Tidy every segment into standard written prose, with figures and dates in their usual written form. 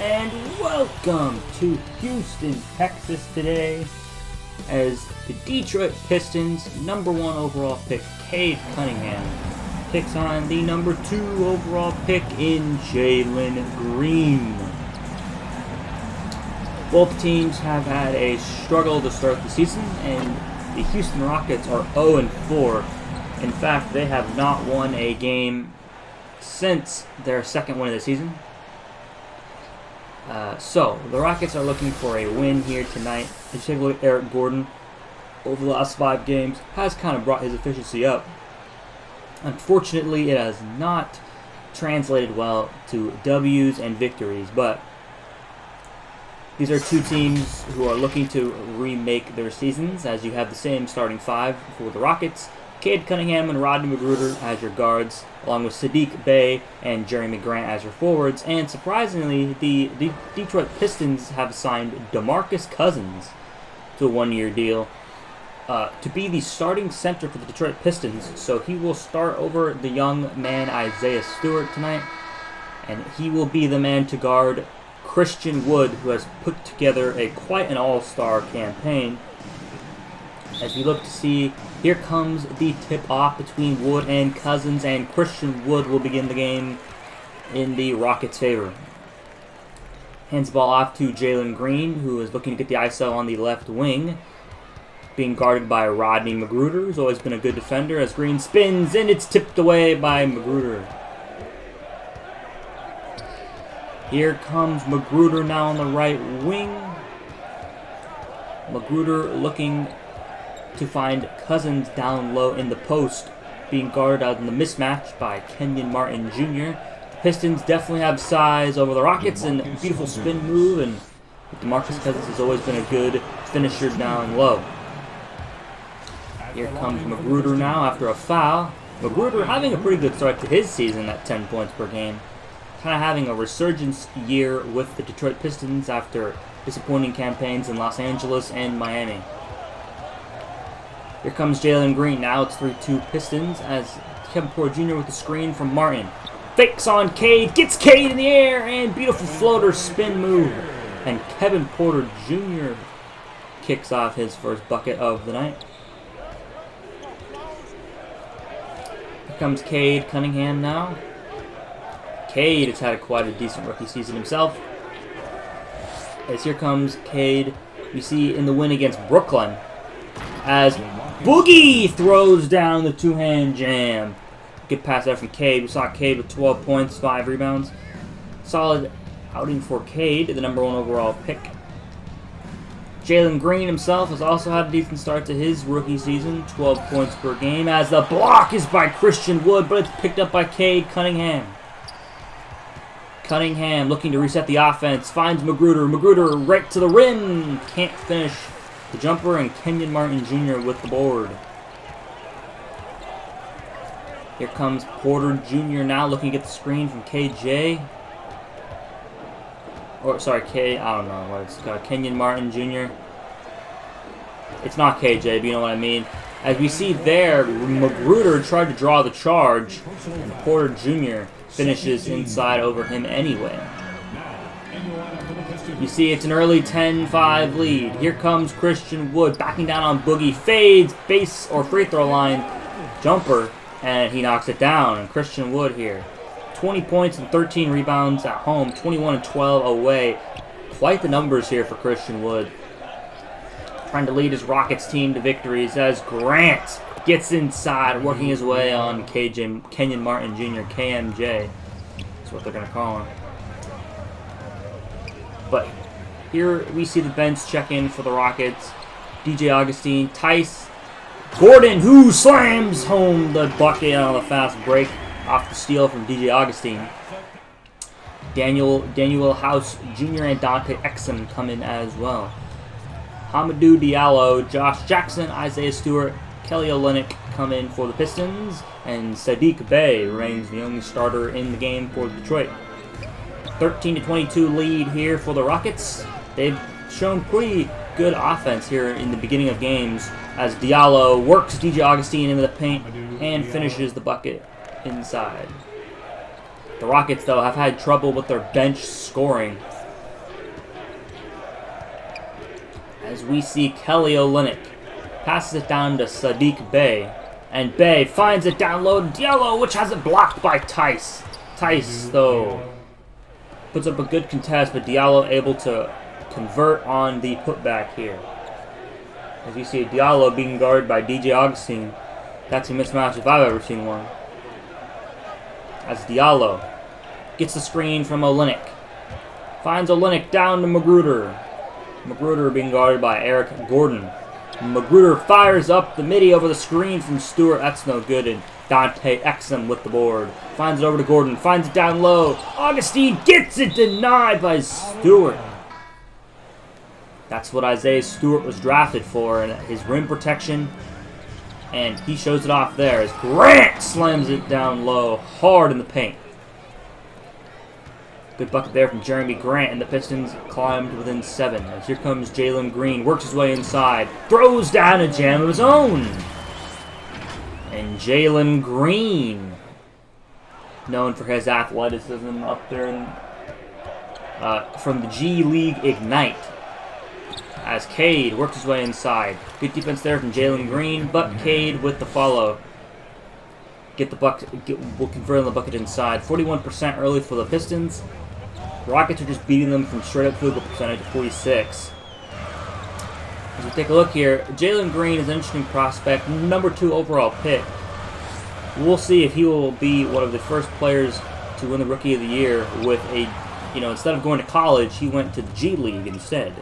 And welcome to Houston, Texas today, as the Detroit Pistons' #1 overall pick, Cade Cunningham, takes on the #2 overall pick in Jalen Green. Both teams have had a struggle to start the season, and the Houston Rockets are 0-4. In fact, they have not won a game since their second win of the season. So, the Rockets are looking for a win here tonight. If you take a look at Eric Gordon, over the last 5 games, has kind of brought his efficiency up. Unfortunately, it has not translated well to W's and victories, but these are two teams who are looking to remake their seasons, as you have the same starting 5 for the Rockets. Cade Cunningham and Rodney McGruder as your guards, along with Sadiq Bey and Jeremy Grant as your forwards. And surprisingly, the Detroit Pistons have signed DeMarcus Cousins to a 1-year deal to be the starting center for the Detroit Pistons. So he will start over the young man Isaiah Stewart tonight, and he will be the man to guard Christian Wood, who has put together quite an all-star campaign. As we look to see, here comes the tip-off between Wood and Cousins, and Christian Wood will begin the game in the Rockets' favor. Hands the ball off to Jalen Green, who is looking to get the ISO on the left wing, being guarded by Rodney McGruder, who's always been a good defender, as Green spins, and it's tipped away by McGruder. Here comes McGruder now on the right wing. McGruder looking to find Cousins down low in the post, being guarded out in the mismatch by Kenyon Martin Jr. The Pistons definitely have size over the Rockets, and a beautiful spin move, and DeMarcus Cousins has always been a good finisher down low. Here comes McGruder now after a foul. McGruder having a pretty good start to his season at 10 points per game. Kind of having a resurgence year with the Detroit Pistons after disappointing campaigns in Los Angeles and Miami. Here comes Jalen Green. Now it's 3-2 Pistons as Kevin Porter Jr. with the screen from Martin. Fakes on Cade, gets Cade in the air, and beautiful floater spin move. And Kevin Porter Jr. kicks off his first bucket of the night. Here comes Cade Cunningham now. Cade has had quite a decent rookie season himself. As here comes Cade, we see in the win against Brooklyn, as Boogie throws down the two-hand jam. Good pass there from Cade. We saw Cade with 12 points, 5 rebounds. Solid outing for Cade, the #1 overall pick. Jalen Green himself has also had a decent start to his rookie season, 12 points per game, as the block is by Christian Wood, but it's picked up by Cade Cunningham. Cunningham looking to reset the offense, finds McGruder. McGruder right to the rim, can't finish the jumper, and Kenyon Martin Jr. with the board. Here comes Porter Jr. now looking to get the screen from KJ. I don't know what it's called. Kenyon Martin Jr. It's not KJ, but you know what I mean. As we see there, McGruder tried to draw the charge, and Porter Jr. finishes inside over him anyway. You see it's an early 10-5 lead. Here comes Christian Wood backing down on Boogie. Fades, base or free throw line jumper, and he knocks it down. And Christian Wood here, 20 points and 13 rebounds at home, 21 and 12 away. Quite the numbers here for Christian Wood. Trying to lead his Rockets team to victories as Grant gets inside, working his way on Kenyon Martin Jr., KMJ. That's what they're going to call him. But here we see the bench check in for the Rockets. DJ Augustine, Tice, Gordon, who slams home the bucket on the fast break off the steal from DJ Augustine. Daniel House Jr. and Dante Exum come in as well. Hamidou Diallo, Josh Jackson, Isaiah Stewart, Kelly Olynyk come in for the Pistons, and Sadiq Bey remains the only starter in the game for Detroit. 13-22 lead here for the Rockets. They've shown pretty good offense here in the beginning of games as Diallo works DJ Augustine into the paint and finishes the bucket inside. The Rockets, though, have had trouble with their bench scoring. as we see Kelly Olynyk passes it down to Sadiq Bey, and Bey finds it down low to Diallo, which has it blocked by Tice. Tice, though, puts up a good contest, but Diallo able to convert on the putback here. As you see Diallo being guarded by DJ Augustine. That's a mismatch if I've ever seen one. As Diallo gets the screen from Olynyk. Finds Olynyk down to Magruder. Magruder being guarded by Eric Gordon. Magruder fires up the midi over the screen from Stewart. That's no good. And Dante Exum with the board. Finds it over to Gordon. Finds it down low. Augustine gets it denied by Stewart. That's what Isaiah Stewart was drafted for. And his rim protection. And he shows it off there as Grant slams it down low. Hard in the paint. Good bucket there from Jeremy Grant, and the Pistons climbed within 7. As here comes Jalen Green, works his way inside, throws down a jam of his own. And Jalen Green, known for his athleticism up there from the G League Ignite. As Cade works his way inside. Good defense there from Jalen Green, but Cade with the follow. Get the bucket. Will convert on the bucket inside. 41% early for the Pistons. Rockets are just beating them from straight up field goal percentage to 46. As we take a look here, Jalen Green is an interesting prospect, number 2 overall pick. We'll see if he will be one of the first players to win the Rookie of the Year with a, instead of going to college, he went to the G League instead.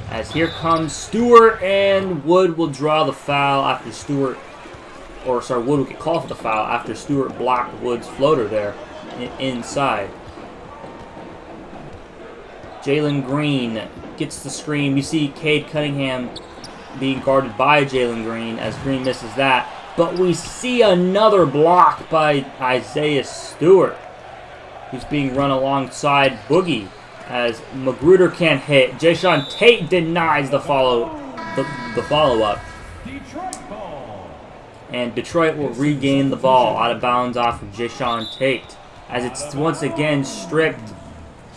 As here comes Stewart, and Wood will draw the foul after Wood will get called for the foul after Stewart blocked Wood's floater there inside. Jalen Green gets the screen. You see Cade Cunningham being guarded by Jalen Green as Green misses that. But we see another block by Isaiah Stewart, who's being run alongside Boogie as Magruder can't hit. Jayshawn Tate denies the follow-up. And Detroit will regain the ball out of bounds off of Jayshawn Tate as it's once again stripped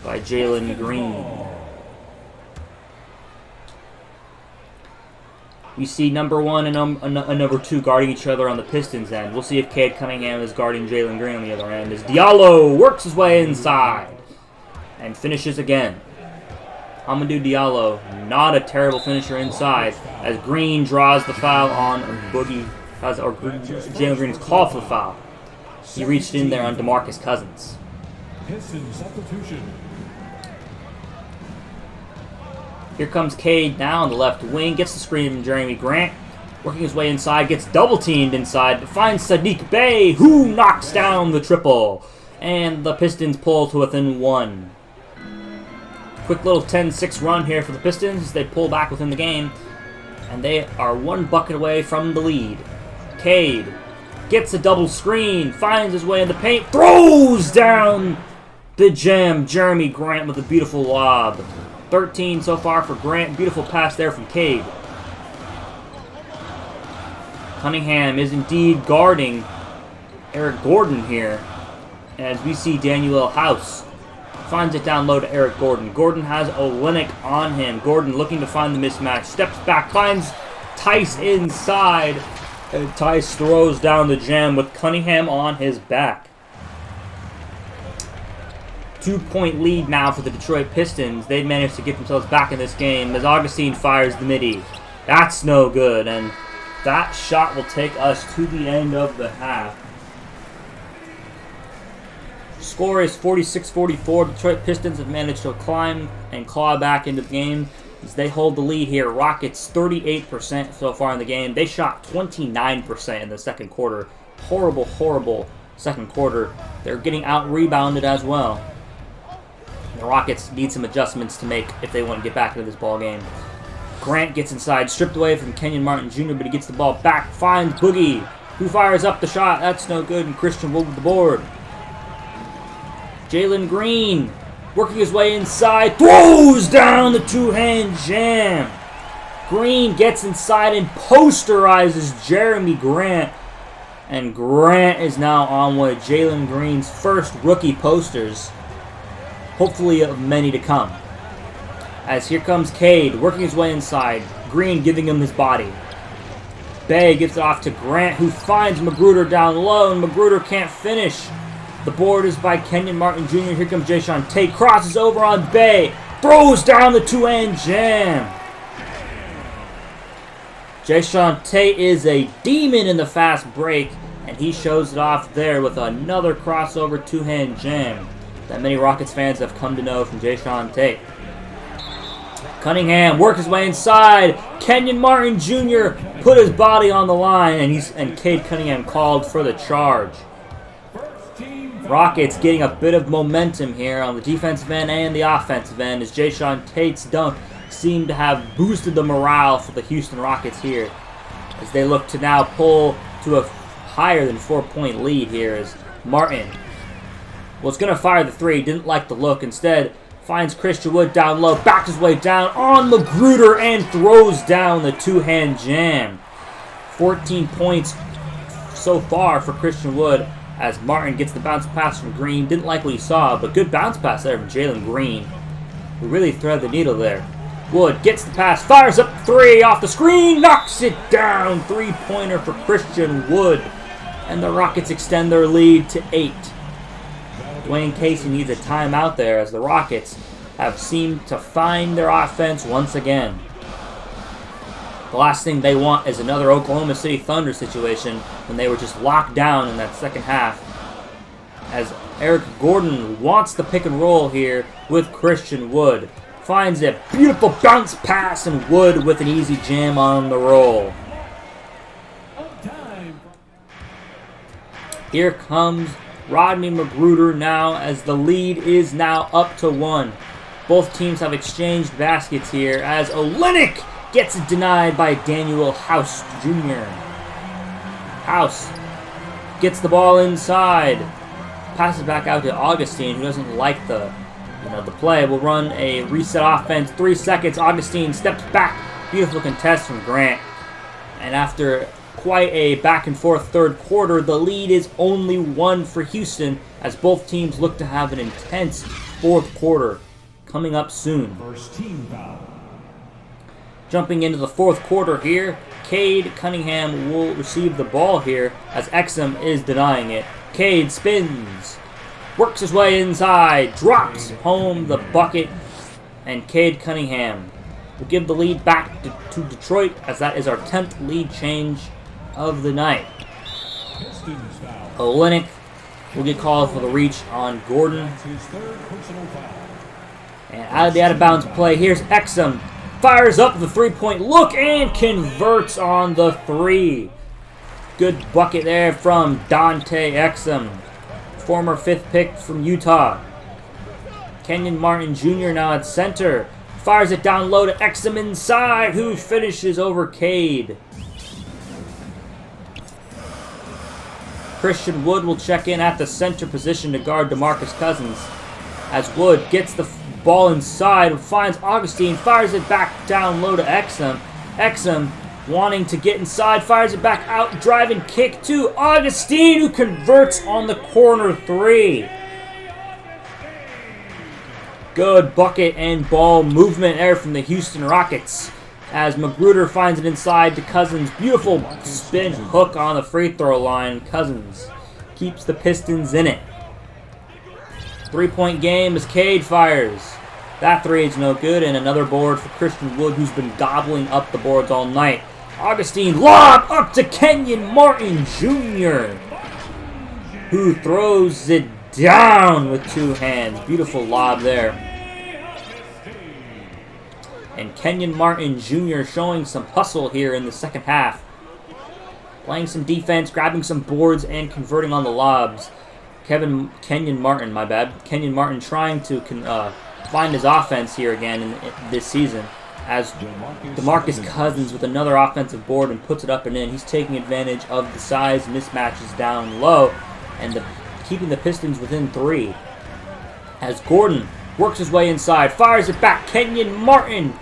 by Jalen Green. We see number 1 and number 2 guarding each other on the Pistons end. We'll see if Cade Cunningham is guarding Jalen Green on the other end as Diallo works his way inside and finishes again. Amadou Diallo, not a terrible finisher inside as Green draws the foul on Boogie. Jalen Green is called for the foul. He reached in there on DeMarcus Cousins. Here comes Cade now on the left wing. Gets the screen from Jeremy Grant. Working his way inside. Gets double-teamed inside. Finds Sadiq Bey, who knocks down the triple. And the Pistons pull to within 1. Quick little 10-6 run here for the Pistons as they pull back within the game. And they are 1 bucket away from the lead. Cade gets a double screen, finds his way in the paint, throws down the gem. Jeremy Grant with a beautiful lob. 13 so far for Grant. Beautiful pass there from Cade. Cunningham is indeed guarding Eric Gordon here. As we see Daniel House finds it down low to Eric Gordon. Gordon has Olynyk on him. Gordon looking to find the mismatch. Steps back, finds Tice inside. And Tice throws down the jam with Cunningham on his back. 2-point lead now for the Detroit Pistons. They've managed to get themselves back in this game as Augustine fires the midi. That's no good, and that shot will take us to the end of the half. Score is 46-44. Detroit Pistons have managed to climb and claw back into the game as they hold the lead here. Rockets 38% so far in the game. They shot 29% in the second quarter. Horrible, horrible second quarter. They're getting out-rebounded as well. The Rockets need some adjustments to make if they want to get back into this ball game. Grant gets inside, stripped away from Kenyon Martin Jr., but he gets the ball back, finds Boogie, who fires up the shot. That's no good, and Christian Wood with the board. Jalen Green working his way inside, throws down the two-hand jam. Green gets inside and posterizes Jeremy Grant. And Grant is now on one of Jalen Green's first rookie posters. Hopefully of many to come. As here comes Cade, working his way inside. Green giving him his body. Bay gives it off to Grant, who finds Magruder down low, and Magruder can't finish. The board is by Kenyon Martin Jr. Here comes Jayshawn Tate, crosses over on Bay, throws down the two-hand jam. Jayshawn Tate is a demon in the fast break, and he shows it off there with another crossover two-hand jam that many Rockets fans have come to know from Jayshawn Tate. Cunningham works his way inside. Kenyon Martin Jr. put his body on the line, and Cade Cunningham called for the charge. Rockets getting a bit of momentum here on the defensive end and the offensive end, as Jayshawn Tate's dunk seemed to have boosted the morale for the Houston Rockets here, as they look to now pull to a higher than 4-point lead here, as Martin was going to fire the three, didn't like the look, instead finds Christian Wood down low, backs his way down on Magruder, and throws down the two-hand jam. 14 points so far for Christian Wood, as Martin gets the bounce pass from Green. Didn't like what he saw, but good bounce pass there from Jalen Green, who really threaded the needle there. Wood gets the pass, fires up three off the screen, knocks it down. Three-pointer for Christian Wood, and the Rockets extend their lead to 8. Dwayne Casey needs a timeout there, as the Rockets have seemed to find their offense once again. The last thing they want is another Oklahoma City Thunder situation when they were just locked down in that second half, as Eric Gordon wants the pick and roll here with Christian Wood. Finds a beautiful bounce pass, and Wood with an easy jam on the roll. Here comes Rodney Magruder now, as the lead is now up to 1. Both teams have exchanged baskets here, as Olynyk gets it denied by Daniel House Jr. House gets the ball inside, passes back out to Augustine, who doesn't like the play. Will run a reset offense. 3 seconds. Augustine steps back. Beautiful contest from Grant. And after quite a back and forth third quarter, the lead is only 1 for Houston, as both teams look to have an intense fourth quarter coming up soon. First team foul. Jumping into the fourth quarter here, Cade Cunningham will receive the ball here, as Exum is denying it. Cade spins, works his way inside, drops home the bucket, and Cade Cunningham will give the lead back to Detroit, as that is our 10th lead change of the night. Olynyk will get called for the reach on Gordon. And out of the out-of-bounds play, here's Exum. Fires up the three-point look and converts on the three. Good bucket there from Dante Exum, former 5th pick from Utah. Kenyon Martin Jr. now at center. Fires it down low to Exum inside, who finishes over Cade. Christian Wood will check in at the center position to guard DeMarcus Cousins, as Wood gets the ball inside, finds Augustine, fires it back down low to Exum. Exum wanting to get inside, fires it back out, driving kick to Augustine, who converts on the corner three. Good bucket and ball movement there from the Houston Rockets, as Magruder finds it inside to Cousins. Beautiful spin hook on the free throw line. Cousins keeps the Pistons in it. 3-point game as Cade fires. That three is no good, and another board for Christian Wood, who's been gobbling up the boards all night. Augustine lob up to Kenyon Martin Jr., who throws it down with 2 hands. Beautiful lob there. And Kenyon Martin Jr. showing some hustle here in the second half. Playing some defense, grabbing some boards, and converting on the lobs. Kenyon Martin trying to find his offense here again in this season, as DeMarcus Cousins with another offensive board and puts it up and in. He's taking advantage of the size mismatches down low and keeping the Pistons within 3. As Gordon works his way inside, fires it back. Kenyon Martin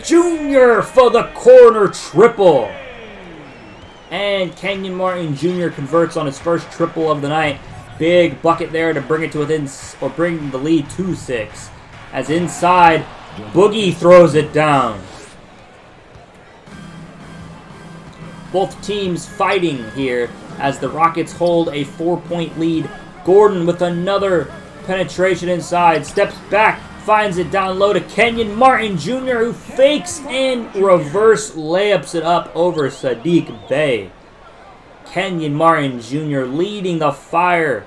Jr. for the corner triple. And Kenyon Martin Jr. converts on his first triple of the night. Big bucket there to bring it to bring the lead to 6. As inside, Boogie throws it down. Both teams fighting here as the Rockets hold a 4-point lead. Gordon with another penetration inside. Steps back. Finds it down low to Kenyon Martin Jr., who fakes and reverse layups it up over Sadiq Bey. Kenyon Martin Jr. leading the fire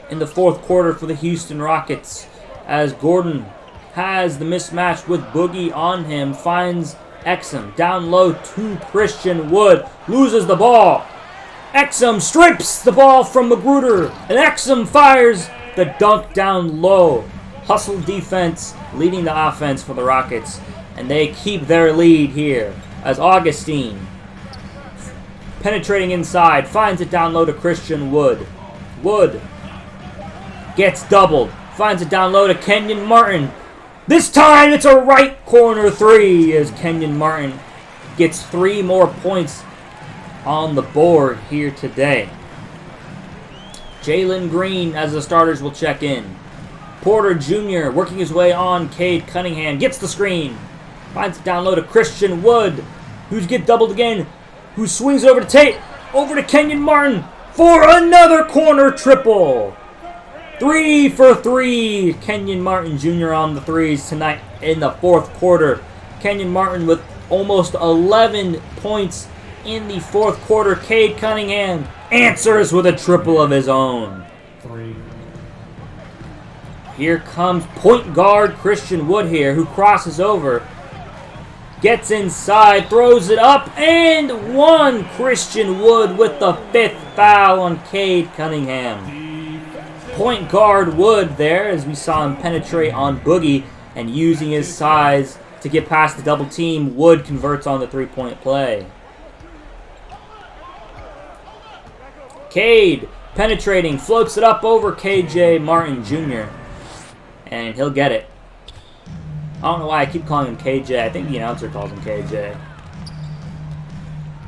in the fourth quarter for the Houston Rockets as Gordon has the mismatch with Boogie on him. Finds Exum down low to Christian Wood. Loses the ball. Exum strips the ball from Magruder. And Exum fires the dunk down low. Hustle defense leading the offense for the Rockets. And they keep their lead here as Augustine, penetrating inside, finds it down low to Christian Wood. Wood gets doubled. Finds it down low to Kenyon Martin. This time it's a right corner three as Kenyon Martin gets 3 more points on the board here today. Jalen Green as the starters will check in. Porter Jr. working his way on Cade Cunningham. Gets the screen. Finds it down low to Christian Wood, who's get doubled again. Who swings over to Tate. Over to Kenyon Martin for another corner triple. 3 for 3. Kenyon Martin Jr. on the threes tonight in the fourth quarter. Kenyon Martin with almost 11 points in the fourth quarter. Cade Cunningham answers with a triple of his own. 3. Here comes point guard Christian Wood here, who crosses over. Gets inside, throws it up, and one. Christian Wood with the 5th foul on Cade Cunningham. Point guard Wood there, as we saw him penetrate on Boogie, and using his size to get past the double team. Wood converts on the 3-point play. Cade penetrating, floats it up over KJ Martin Jr., and he'll get it. I don't know why I keep calling him KJ. I think the announcer calls him KJ.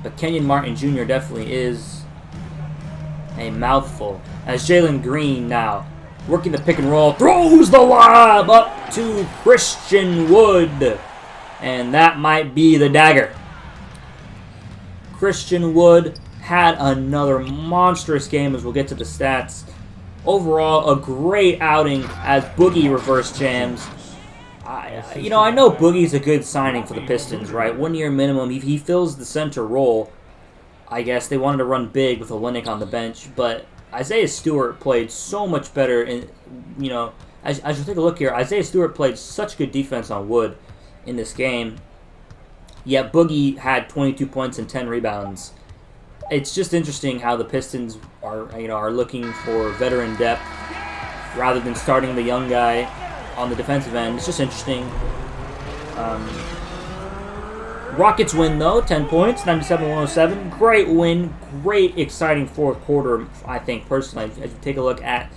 But Kenyon Martin Jr. definitely is a mouthful. As Jalen Green now working the pick and roll, throws the lob up to Christian Wood. And that might be the dagger. Christian Wood had another monstrous game, as we'll get to the stats. Overall, a great outing as Boogie reverse jams. I know Boogie's a good signing for the Pistons, right? 1 year minimum. He fills the center role. I guess they wanted to run big with Olynyk on the bench, but Isaiah Stewart played so much better. As you take a look here, Isaiah Stewart played such good defense on Wood in this game. Yet Boogie had 22 points and 10 rebounds. It's just interesting how the Pistons are looking for veteran depth rather than starting the young guy on the defensive end. It's just interesting. Rockets win, though, 10 points, 97-107. Great win, great exciting fourth quarter, I think, personally. As you take a look at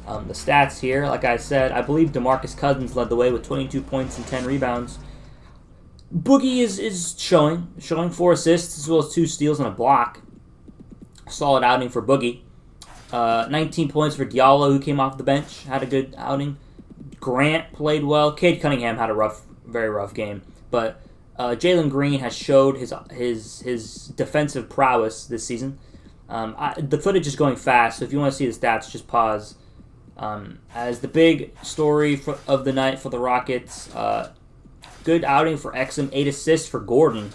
the stats here, like I said, I believe DeMarcus Cousins led the way with 22 points and 10 rebounds. Boogie is showing 4 assists as well as 2 steals and a block. Solid outing for Boogie. 19 points for Diallo, who came off the bench, had a good outing. Grant played well. Cade Cunningham had a very rough game. But Jalen Green has showed his defensive prowess this season. The footage is going fast, so if you want to see the stats, just pause. As the big story of the night for the Rockets, good outing for Exum, 8 assists for Gordon.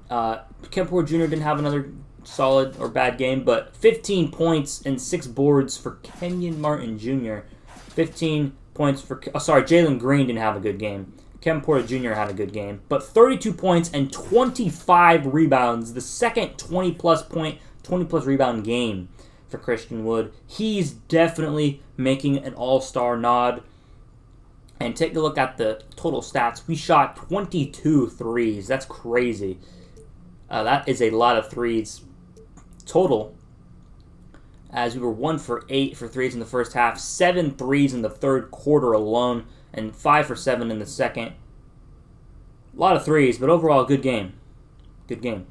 Kemp Porter Jr. didn't have another solid or bad game, but 15 points and 6 boards for Kenyon Martin Jr. 15 points for... Jalen Green didn't have a good game. Kemp Porter Jr. had a good game, but 32 points and 25 rebounds. The second 20-plus point, 20-plus rebound game for Christian Wood. He's definitely making an all-star nod. And take a look at the total stats. We shot 22 threes. That's crazy. That is a lot of threes total, as we were 1 for 8 for threes in the first half, 7 threes in the third quarter alone, and 5 for 7 in the second. A lot of threes, but overall, good game. Good game.